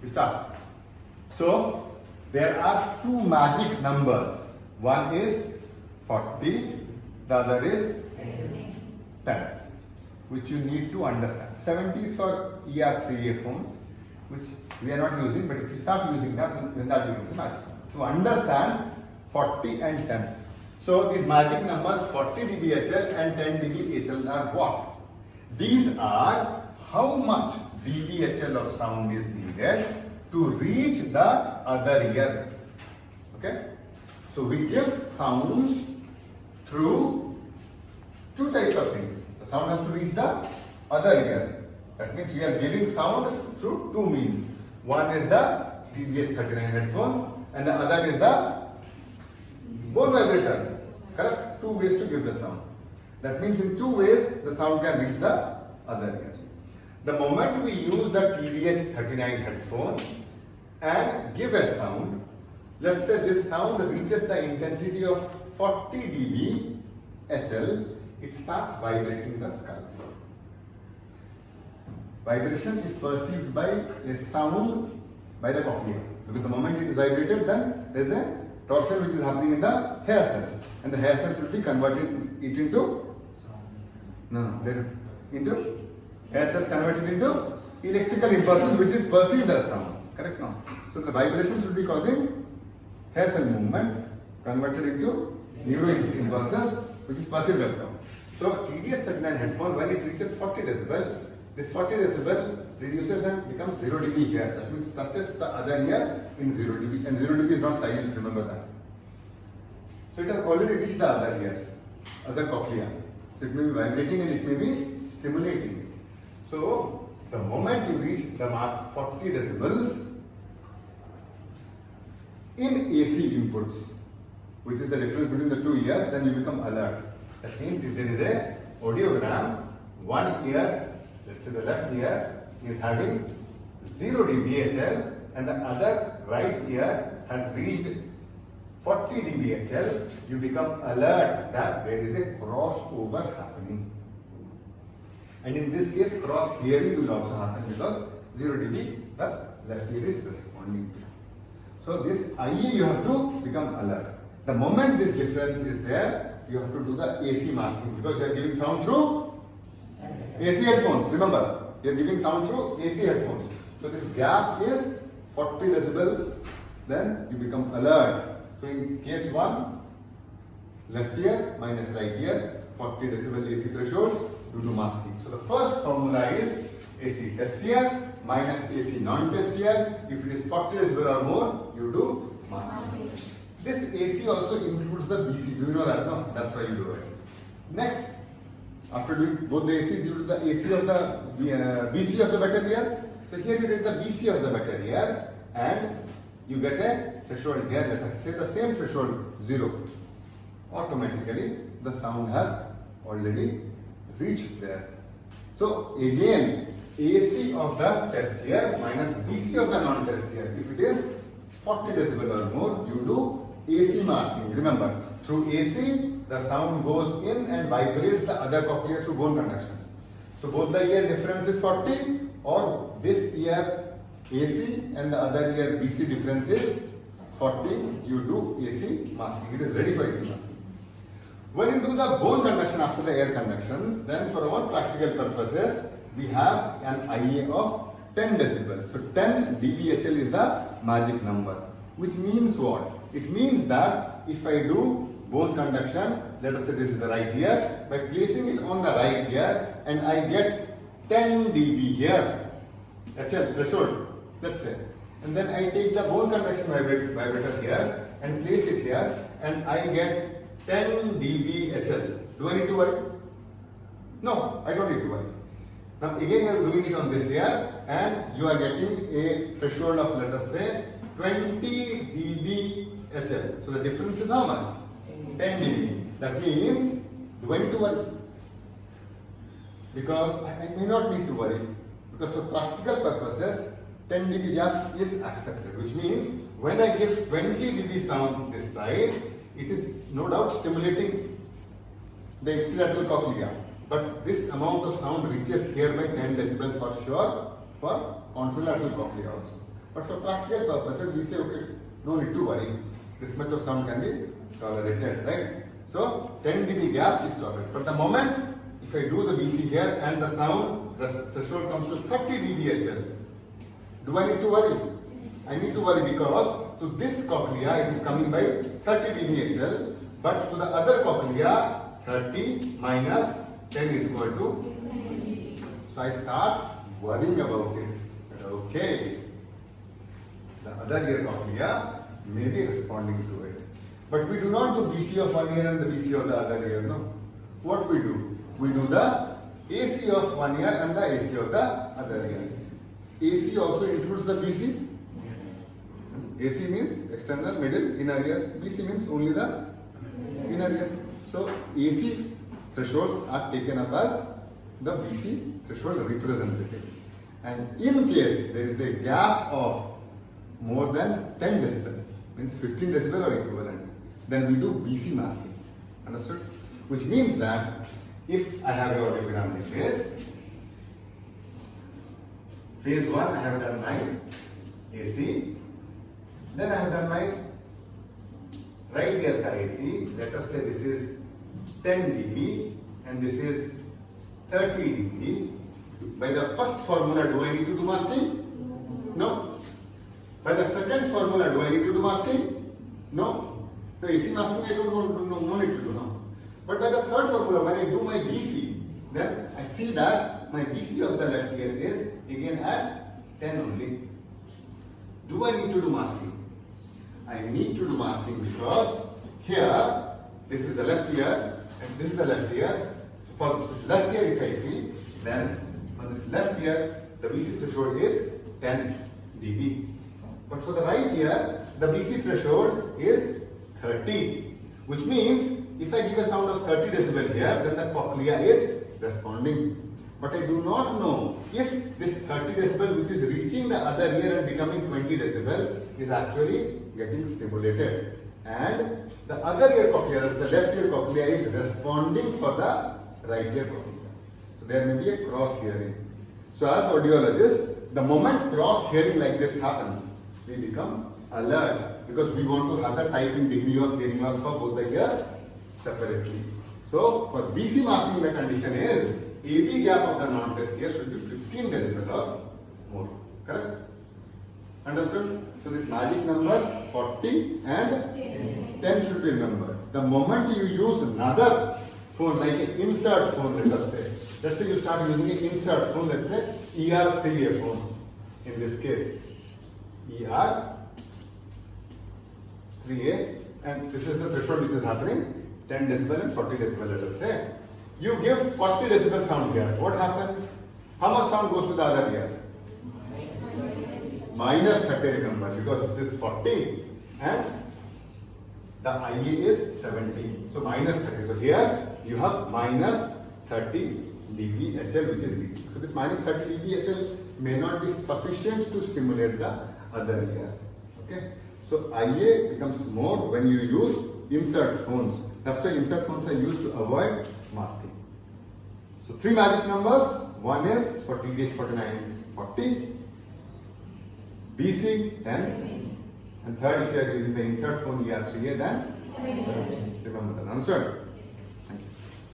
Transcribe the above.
We start. So there are two magic numbers. One is 40, the other is 10, which you need to understand. 70 is for ER3A phones, which we are not using, but if you start using that, then that becomes magic. To understand 40 and 10. So these magic numbers 40 dBHL and 10 dBHL are what? These are how much dBHL of sound is needed to reach the other ear. Okay? So we give sounds through two types of things. The sound has to reach the other ear. That means we are giving sound through two means. One is the TBS39 headphones and the other is the bone vibrator. Correct? Two ways to give the sound. That means in two ways the sound can reach the other ear. The moment we use the TBS39 headphone and give a sound, let's say this sound reaches the intensity of 40 dB HL, it starts vibrating the skulls. Vibration is perceived by a sound by the cochlea. Because the moment it is vibrated, then there is a torsion which is happening in the hair cells. And the hair cells will be converted it into hair cells converted into electrical impulses which is perceived as sound. Correct now? So the vibrations will be causing hair cell movements converted into neuro impulses which is perceived as sound. So TDS39 headphone, when it reaches 40 decibel, this 40 decibel reduces and becomes 0 dB here. That means touches the other ear in 0 dB, and 0 dB is not silence, remember that. So it has already reached the other ear, other cochlea. So it may be vibrating and it may be stimulating. So the moment you reach the mark 40 decibels in AC inputs, which is the difference between the two ears, then you become alert. That means if there is a audiogram, one ear, let's say the left ear, is having 0 dBHL and the other right ear has reached 40 dBHL, you become alert that there is a crossover happening. And in this case, cross hearing will also happen because 0 dB, the left ear is responding to. So this IE you have to become alert. The moment this difference is there, you have to do the AC masking because you are giving sound through AC headphones. Remember, you are giving sound through AC headphones. So this gap is 40 decibel, then you become alert. So in case 1, left ear minus right ear, 40 decibel AC threshold, you do masking. So the first formula is AC test ear minus AC non-test ear. If it is 40 decibel or more, you do masking. This AC also includes the BC. Do you know that? No? That's why you do it. Next, after doing both the ACs, you do the AC of the BC of the better ear. So here you did the BC of the better ear and you get a threshold here. Let us say the same threshold 0. Automatically the sound has already reached there. So again, AC of the test ear minus BC of the non-test ear. If it is 40 decibel or more, you do AC masking. Remember, through AC, the sound goes in and vibrates the other cochlea through bone conduction. So both the ear difference is 40, or this ear AC and the other ear BC difference is 40. You do AC masking. It is ready for AC masking. When you do the bone conduction after the air conductions, then for our practical purposes, we have an IA of 10 decibel. So 10 dBHL is the magic number, which means what? It means that if I do bone conduction, let us say this is the right ear, by placing it on the right ear and I get 10 dB here, HL threshold, let's say, and then I take the bone conduction vibrator here and place it here and I get 10 dB HL. Do I need to worry? No, I don't need to worry. Now again you are doing it on this ear and you are getting a threshold of, let us say, 20 dB HL. So the difference is how much? 10 dB. That means, do I need to worry? Because I may not need to worry. Because for practical purposes, 10 dB gap is accepted. Which means, when I give 20 dB sound this side, it is no doubt stimulating the ipsilateral cochlea. But this amount of sound reaches here by 10 decibel for sure for contralateral cochlea also. But for practical purposes, we say, okay, no need to worry. This much of sound can be tolerated, right? So 10 dB gap is tolerated. But the moment if I do the BC here and the sound, the threshold comes to 30 dBHL, do I need to worry? I need to worry because to this cochlea it is coming by 30 dBHL, but to the other cochlea 30 minus 10 is equal to. So I start worrying about it. Okay, the other ear cochlea may be responding to it. But we do not do BC of one ear and the BC of the other ear, no. What we do? We do the AC of one ear and the AC of the other ear. AC also includes the BC. Yes. AC means external, middle, inner ear. BC means only the inner ear. So AC thresholds are taken up as the BC threshold representative. And in case there is a gap of more than 10 decibel, means 15 decibel or equivalent, then we do BC masking. Understood? Which means that if I have a audiogram like this, phase 1 I have done my AC, then I have done my right ear ka AC. Let us say this is 10 dB and this is 30 dB. By the first formula, do I need to do masking? No. By the second formula, do I need to do masking? No. The AC masking I don't no need to do now. But by the third formula, when I do my BC, then I see that my BC of the left ear is again at 10 only. Do I need to do masking? I need to do masking because here, this is the left ear and this is the left ear. So for this left ear, if I see, then for this left ear, the BC threshold is 10 dB. But for the right ear, the BC threshold is 30, which means if I give a sound of 30 decibel here, then the cochlea is responding. But I do not know if this 30 decibel which is reaching the other ear and becoming 20 decibel is actually getting stimulated. And the other ear cochlea, that's the left ear cochlea, is responding for the right ear cochlea. So there may be a cross hearing. So as audiologists, the moment cross hearing like this happens, we become alert because we want to have the typing degree of hearing loss for both the ears separately. So for BC masking, the condition is AB gap of the non-test ear should be 15 decibel or more. Correct? Understood? So this magic number 40 and 10 should be remembered. The moment you use another phone like an insert phone, let us say. Let's say you start using an insert phone, let's say ER3A phone. In this case, ER3A, and this is the threshold which is happening. 10 decibel and 40 decibel, let us say. You give 40 decibel sound here. What happens? How much sound goes to the other ear? Minus 30, remember, because this is 40 and the IA is 70. So minus 30. So here you have minus 30 dBHL which is reaching. So this minus 30 dBHL may not be sufficient to stimulate the other ear. Okay. So IA becomes more when you use insert phones. That's why insert phones are used to avoid masking. So three magic numbers. One is for TDH 49, 40. BC 10. And third, if you are using the insert phone ER3A, then remember that. Understood?